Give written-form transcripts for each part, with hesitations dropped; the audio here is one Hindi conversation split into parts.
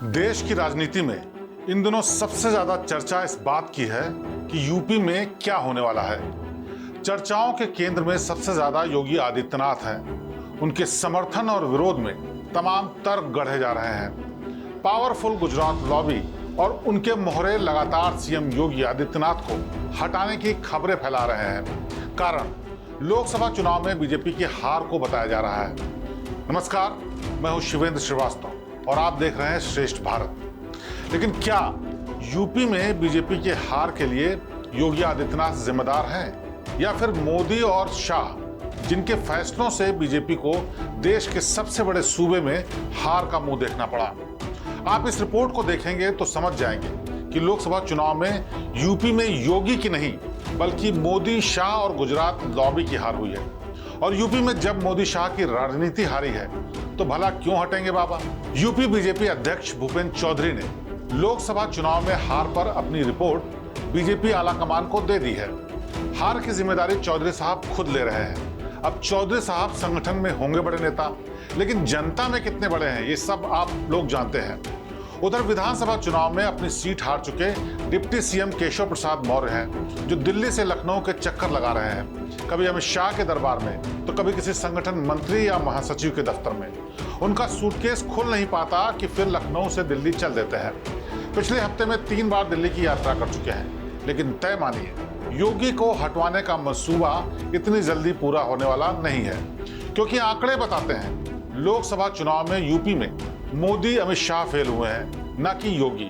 देश की राजनीति में इन दिनों सबसे ज्यादा चर्चा इस बात की है कि यूपी में क्या होने वाला है। चर्चाओं के केंद्र में सबसे ज्यादा योगी आदित्यनाथ हैं। उनके समर्थन और विरोध में तमाम तर्क गढ़े जा रहे हैं। पावरफुल गुजरात लॉबी और उनके मोहरे लगातार सीएम योगी आदित्यनाथ को हटाने की खबरें फैला रहे हैं। कारण लोकसभा चुनाव में बीजेपी की हार को बताया जा रहा है। नमस्कार, मैं हूं शिवेंद्र श्रीवास्तव और आप देख रहे हैं श्रेष्ठ भारत। लेकिन क्या यूपी में बीजेपी के हार के लिए योगी आदित्यनाथ जिम्मेदार हैं या फिर मोदी और शाह, जिनके फैसलों से बीजेपी को देश के सबसे बड़े सूबे में हार का मुंह देखना पड़ा? आप इस रिपोर्ट को देखेंगे तो समझ जाएंगे कि लोकसभा चुनाव में यूपी में योगी की नहीं बल्कि मोदी, शाह और गुजरात लॉबी की हार हुई है। और यूपी में जब मोदी शाह की राजनीति हारी है तो भला क्यों हटेंगे बाबा? यूपी बीजेपी अध्यक्ष भूपेंद्र चौधरी ने लोकसभा चुनाव में हार पर अपनी रिपोर्ट बीजेपी आलाकमान को दे दी है। हार की जिम्मेदारी चौधरी साहब खुद ले रहे हैं। अब चौधरी साहब संगठन में होंगे बड़े नेता, लेकिन जनता में कितने बड़े हैं ये सब आप लोग जानते हैं। उधर विधानसभा चुनाव में अपनी सीट हार चुके डिप्टी सीएम केशव प्रसाद मौर्य हैं, जो दिल्ली से लखनऊ के चक्कर लगा रहे हैं, कभी अमित शाह के दरबार में तो कभी किसी संगठन मंत्री या महासचिव के दफ्तर में। उनका सूटकेस खुल नहीं पाता कि फिर लखनऊ से दिल्ली चल देते हैं। पिछले हफ्ते में 3 बार दिल्ली की यात्रा कर चुके हैं, लेकिन तय मानिए, योगी को हटवाने का मंसूबा इतनी जल्दी पूरा होने वाला नहीं है, क्योंकि आंकड़े बताते हैं लोकसभा चुनाव में यूपी में मोदी, अमित शाह फेल हुए हैं, न कि योगी।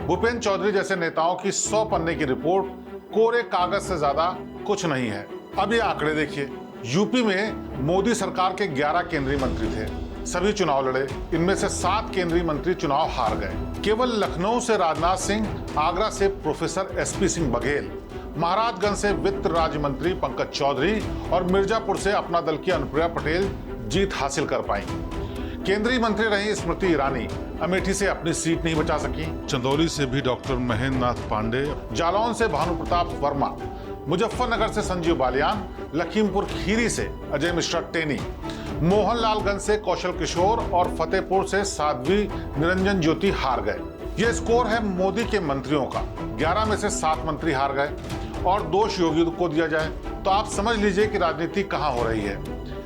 भूपेंद्र चौधरी जैसे नेताओं की 100 पन्ने की रिपोर्ट कोरे कागज से ज्यादा कुछ नहीं है। अब ये आंकड़े देखिए। यूपी में मोदी सरकार के 11 केंद्रीय मंत्री थे, सभी चुनाव लड़े। इनमें से 7 केंद्रीय मंत्री चुनाव हार गए। केवल लखनऊ से राजनाथ सिंह, आगरा से प्रोफेसर एसपी सिंह बघेल, महाराजगंज से वित्त राज्य मंत्री पंकज चौधरी और मिर्जापुर से अपना दल की अनुप्रिया पटेल जीत हासिल कर पाई। केंद्रीय मंत्री रही स्मृति ईरानी अमेठी से अपनी सीट नहीं बचा सकी। चंदौली से भी डॉक्टर महेंद्र नाथ पांडे, जालौन से भानु प्रताप वर्मा, मुजफ्फरनगर से संजीव बालियान, लखीमपुर खीरी से अजय मिश्रा टेनी, मोहनलालगंज से कौशल किशोर और फतेहपुर से साध्वी निरंजन ज्योति हार गए। ये स्कोर है मोदी के मंत्रियों का। 11 में से 7 मंत्री हार गए और दोष योगी को दिया जाए तो आप समझ लीजिए कि राजनीति कहां हो रही है।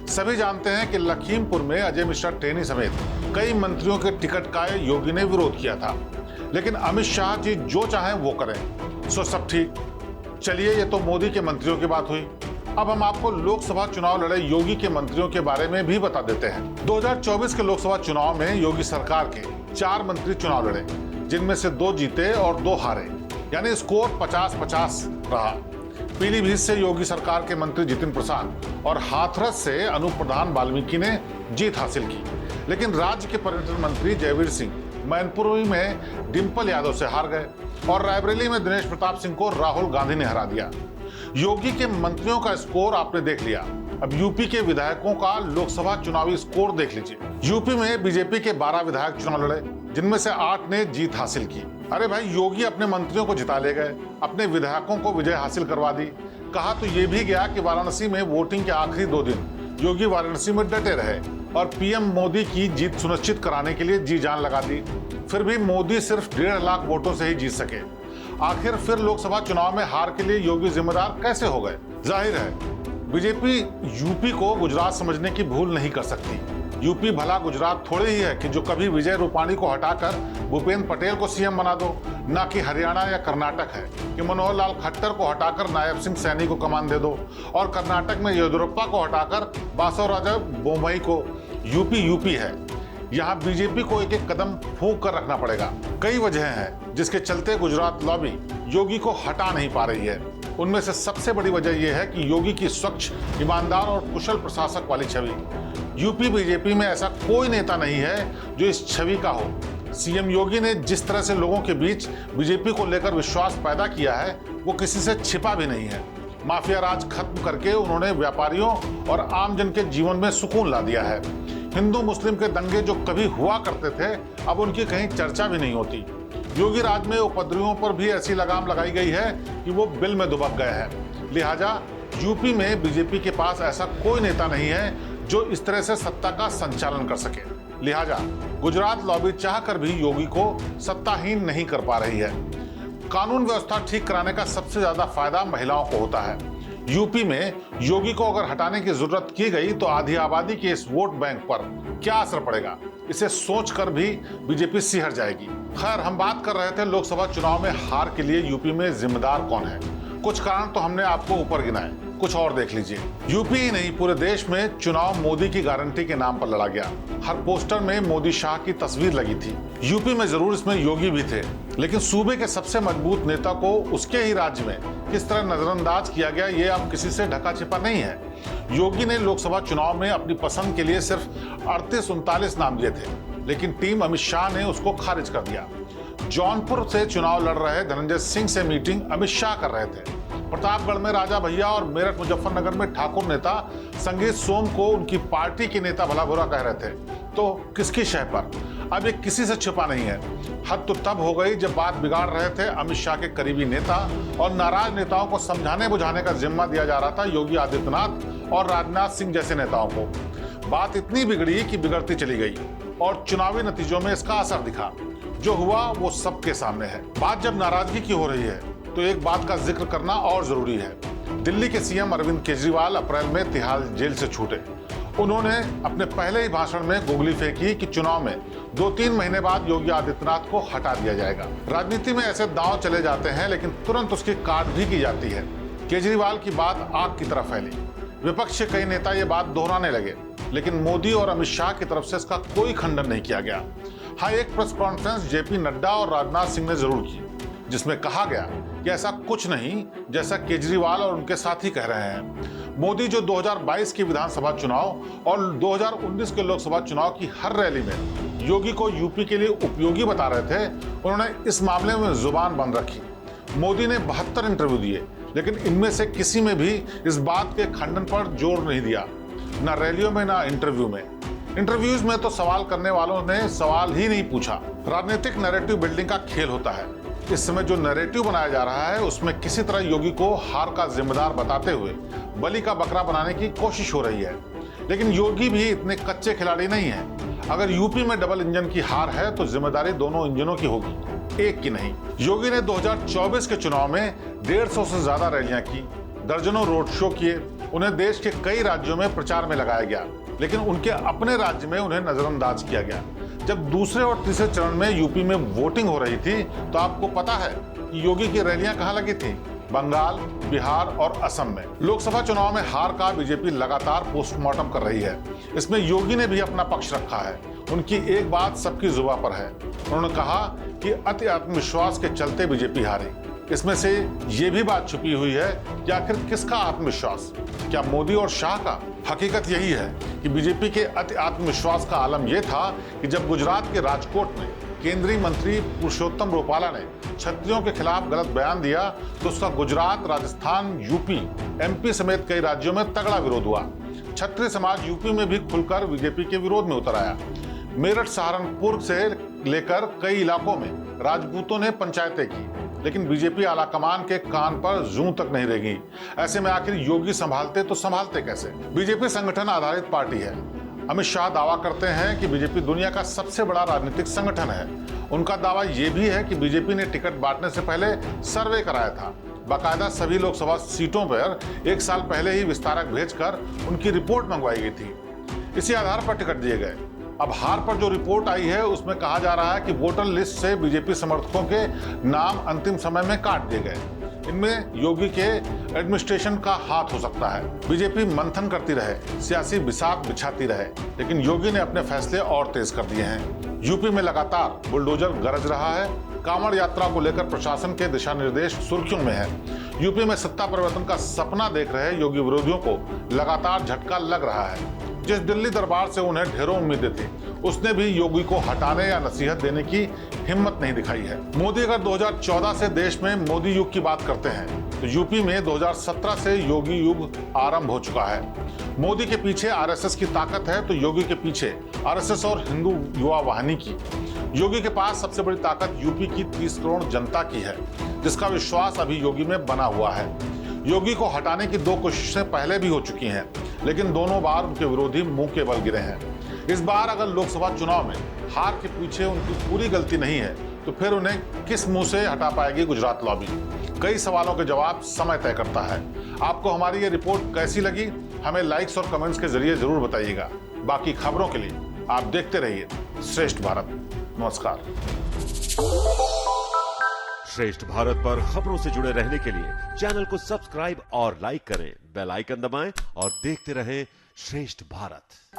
सभी जानते हैं कि लखीमपुर में अजय मिश्रा टेनी समेत कई मंत्रियों के टिकट का योगी ने विरोध किया था, लेकिन अमित शाह जी जो चाहें वो करें, सो सब ठीक। चलिए, ये तो मोदी के मंत्रियों की बात हुई। अब हम आपको लोकसभा चुनाव लड़े योगी के मंत्रियों के बारे में भी बता देते हैं। 2024 के लोकसभा चुनाव में योगी सरकार के 4 मंत्री चुनाव लड़े, जिनमें से 2 जीते और 2 हारे, यानी स्कोर 50-50 रहा। पीलीभीत से योगी सरकार के मंत्री जितिन प्रसाद और हाथरस से अनूप प्रधान वाल्मीकि ने जीत हासिल की, लेकिन राज्य के पर्यटन मंत्री जयवीर सिंह मैनपुरी में डिंपल यादव से हार गए और रायबरेली में दिनेश प्रताप सिंह को राहुल गांधी ने हरा दिया। योगी के मंत्रियों का स्कोर आपने देख लिया। अब यूपी के विधायकों का लोकसभा चुनावी स्कोर देख लीजिए। यूपी में बीजेपी के 12 विधायक चुनाव लड़े, जिनमें से 8 ने जीत हासिल की। अरे भाई, योगी अपने मंत्रियों को जिता ले गए, अपने विधायकों को विजय हासिल करवा दी। कहा तो ये भी गया कि वाराणसी में वोटिंग के आखिरी 2 दिन योगी वाराणसी में डटे रहे और पीएम मोदी की जीत सुनिश्चित कराने के लिए जी जान लगा दी। फिर भी मोदी सिर्फ 1.5 लाख वोटों से ही जीत सके। आखिर फिर लोकसभा चुनाव में हार के लिए योगी जिम्मेदार कैसे हो गए? जाहिर है बीजेपी यूपी को गुजरात समझने की भूल नहीं कर सकती। यूपी भला गुजरात थोड़ी ही है कि जो कभी विजय रूपाणी को हटाकर भूपेंद्र पटेल को सीएम बना दो, ना कि हरियाणा या कर्नाटक है कि मनोहर लाल खट्टर को हटाकर नायब सिंह सैनी को कमान दे दो और कर्नाटक में येदियुरप्पा को हटाकर बासवराज बोम्मई को। यूपी है। यहाँ बीजेपी को एक एक कदम फूंक कर रखना पड़ेगा। कई वजह हैं जिसके चलते गुजरात लॉबी योगी को हटा नहीं पा रही है। उनमें से सबसे बड़ी वजह यह है कि योगी की स्वच्छ, ईमानदार और कुशल प्रशासक वाली छवि। यूपी बीजेपी में ऐसा कोई नेता नहीं है जो इस छवि का हो। सीएम योगी ने जिस तरह से लोगों के बीच बीजेपी को लेकर विश्वास पैदा किया है, वो किसी से छिपा भी नहीं है। माफिया राज खत्म करके उन्होंने व्यापारियों और आमजन के जीवन में सुकून ला दिया है। हिंदू मुस्लिम के दंगे जो कभी हुआ करते थे, अब उनकी कहीं चर्चा भी नहीं होती। योगी राज में उपद्रवियों पर भी ऐसी लगाम लगाई गई है कि वो बिल में दुबक गए हैं। लिहाजा यूपी में बीजेपी के पास ऐसा कोई नेता नहीं है जो इस तरह से सत्ता का संचालन कर सके। लिहाजा गुजरात लॉबी चाहकर भी योगी को सत्ताहीन नहीं कर पा रही है। कानून व्यवस्था ठीक कराने का सबसे ज्यादा फायदा महिलाओं को होता है। यूपी में योगी को अगर हटाने की जरूरत की गई तो आधी आबादी के इस वोट बैंक पर क्या असर पड़ेगा, इसे सोचकर भी बीजेपी सिहर जाएगी। खैर, हम बात कर रहे थे लोकसभा चुनाव में हार के लिए यूपी में जिम्मेदार कौन है। कुछ कारण तो हमने आपको ऊपर गिनाए, कुछ और देख लीजिए। यूपी ही नहीं, पूरे देश में चुनाव मोदी की गारंटी के नाम पर लड़ा गया। हर पोस्टर में मोदी शाह की तस्वीर लगी थी। यूपी में जरूर इसमें योगी भी थे, लेकिन सूबे के सबसे मजबूत नेता को उसके ही राज्य में किस तरह नजरअंदाज किया गया, ये अब किसी से ढका छिपा नहीं है। योगी ने लोकसभा चुनाव में अपनी पसंद के लिए सिर्फ 38-39 नाम दिए थे, लेकिन टीम अमित शाह ने उसको खारिज कर दिया। जौनपुर से चुनाव लड़ रहे धनंजय सिंह से मीटिंग अमित शाह कर रहे थे। प्रतापगढ़ में राजा भैया और मेरठ मुजफ्फरनगर में ठाकुर नेता संगीत सोम को उनकी पार्टी के नेता भला बुरा कह रहे थे। तो किसकी शह पर? अब ये किसी से छिपा नहीं है। हद तो तब हो गई जब बात बिगाड़ रहे थे अमित शाह के करीबी नेता और नाराज नेताओं को समझाने बुझाने का जिम्मा दिया जा रहा था योगी आदित्यनाथ और राजनाथ सिंह जैसे नेताओं को। बात इतनी बिगड़ी कि बिगड़ती चली गई और चुनावी नतीजों में इसका असर दिखा। जो हुआ वो सबके सामने है। बात जब नाराजगी की हो रही है तो एक बात का जिक्र करना और जरूरी है। दिल्ली के सीएम अरविंद केजरीवाल अप्रैल में तिहाड़ जेल से छूटे। उन्होंने अपने पहले ही भाषण में गोगली फेंकी कि चुनाव में 2-3 महीने बाद योगी आदित्यनाथ को हटा दिया जाएगा। राजनीति में ऐसे दांव चले जाते हैं, लेकिन तुरंत उसकी काट भी की जाती है। केजरीवाल की बात आग की तरह फैली। विपक्ष के कई नेता ये बात दोहराने लगे, लेकिन मोदी और अमित शाह की तरफ से इसका कोई खंडन नहीं किया गया। हाँ, एक प्रेस कॉन्फ्रेंस जेपी नड्डा और राजनाथ सिंह ने जरूर की, जिसमें कहा गया कि ऐसा कुछ नहीं जैसा केजरीवाल और उनके साथी कह रहे हैं। मोदी जो 2022 के विधानसभा चुनाव और 2019 के लोकसभा चुनाव की हर रैली में योगी को यूपी के लिए उपयोगी बता रहे थे, उन्होंने इस मामले में जुबान बंद रखी। मोदी ने 72 इंटरव्यू दिए, लेकिन इनमें से किसी में भी इस बात के खंडन पर जोर नहीं दिया, ना रैलियों में ना इंटरव्यू में। इंटरव्यूज में तो सवाल करने वालों ने सवाल ही नहीं पूछा। राजनीतिक नैरेटिव बिल्डिंग का खेल होता है। इस समय जो नैरेटिव बनाया जा रहा है उसमें किसी तरह योगी को हार का जिम्मेदार बताते हुए बलि का बकरा बनाने की कोशिश हो रही है। लेकिन योगी भी इतने कच्चे खिलाड़ी नहीं है। अगर यूपी में डबल इंजन की हार है तो जिम्मेदारी दोनों इंजनों की होगी, एक की नहीं। योगी ने 2024 के चुनाव में 150 से ज्यादा रैलियां की, दर्जनों रोड शो किए। उन्हें देश के कई राज्यों में प्रचार में लगाया गया, लेकिन उनके अपने राज्य में उन्हें नजरअंदाज किया गया। जब दूसरे और तीसरे चरण में यूपी में वोटिंग हो रही थी तो आपको पता है कि योगी की रैलियां कहां लगी थी? बंगाल, बिहार और असम में। लोकसभा चुनाव में हार का बीजेपी लगातार पोस्टमार्टम कर रही है। इसमें योगी ने भी अपना पक्ष रखा है। उनकी एक बात सबकी जुबां पर है। उन्होंने कहा कि अति आत्मविश्वास के चलते बीजेपी हारी। इसमें से ये भी बात छुपी हुई है कि आखिर किसका आत्मविश्वास? क्या मोदी और शाह का? हकीकत यही है कि बीजेपी के अति आत्मविश्वास का आलम यह था कि जब गुजरात के राजकोट में केंद्रीय मंत्री पुरुषोत्तम रूपाला ने क्षत्रियों के खिलाफ गलत बयान दिया तो उसका गुजरात, राजस्थान, यूपी, एमपी समेत कई राज्यों में तगड़ा विरोध हुआ। क्षत्रिय समाज यूपी में भी खुलकर बीजेपी के विरोध में उतर आया। मेरठ, सहारनपुर से लेकर कई इलाकों में राजपूतों ने पंचायतें की, लेकिन बीजेपी आलाकमान के कान पर जूं तक नहीं रहेगी। ऐसे में आखिर योगी संभालते तो संभालते कैसे? बीजेपी संगठन आधारित पार्टी है। अमित शाह दावा करते हैं कि बीजेपी दुनिया का सबसे बड़ा राजनीतिक संगठन है। उनका दावा यह भी है कि बीजेपी ने टिकट बांटने से पहले सर्वे कराया था। बाकायदा सभी लोकसभा सीटों पर 1 साल पहले ही विस्तारक भेजकर उनकी रिपोर्ट मंगवाई गई थी। इसी आधार पर टिकट दिए गए। अब हार पर जो रिपोर्ट आई है उसमें कहा जा रहा है कि वोटर लिस्ट से बीजेपी समर्थकों के नाम अंतिम समय में काट दिए गए। इनमें योगी के एडमिनिस्ट्रेशन का हाथ हो सकता है। बीजेपी मंथन करती रहे, सियासी बिसात बिछाती रहे, लेकिन योगी ने अपने फैसले और तेज कर दिए हैं। यूपी में लगातार बुलडोजर गरज रहा है। कांवड़ यात्रा को लेकर प्रशासन के दिशा निर्देश सुर्खियों में है। यूपी में सत्ता परिवर्तन का सपना देख रहे योगी विरोधियों को लगातार झटका लग रहा है। जिस दिल्ली दरबार से उन्हें ढेरों उम्मीदें थी, उसने भी योगी को हटाने या नसीहत देने की हिम्मत नहीं दिखाई है। मोदी अगर 2014 से देश में मोदी युग की बात करते हैं तो यूपी में 2017 से योगी युग आरंभ हो चुका है। मोदी के पीछे आरएसएस की ताकत है तो योगी के पीछे आरएसएस और हिंदू युवा वाहिनी की। योगी के पास सबसे बड़ी ताकत यूपी की 30 करोड़ जनता की है, जिसका विश्वास अभी योगी में बना हुआ है। योगी को हटाने की 2 कोशिशें पहले भी हो चुकी हैं, लेकिन दोनों बार उनके विरोधी मुंह के बल गिरे हैं। इस बार अगर लोकसभा चुनाव में हार के पीछे उनकी पूरी गलती नहीं है तो फिर उन्हें किस मुंह से हटा पाएगी गुजरात लॉबी? कई सवालों के जवाब समय तय करता है। आपको हमारी ये रिपोर्ट कैसी लगी, हमें लाइक्स और कमेंट्स के जरिए जरूर बताइएगा। बाकी खबरों के लिए आप देखते रहिए श्रेष्ठ भारत। नमस्कार। श्रेष्ठ भारत पर खबरों से जुड़े रहने के लिए चैनल को सब्सक्राइब और लाइक करें, बेल आइकन दबाएं और देखते रहें श्रेष्ठ भारत।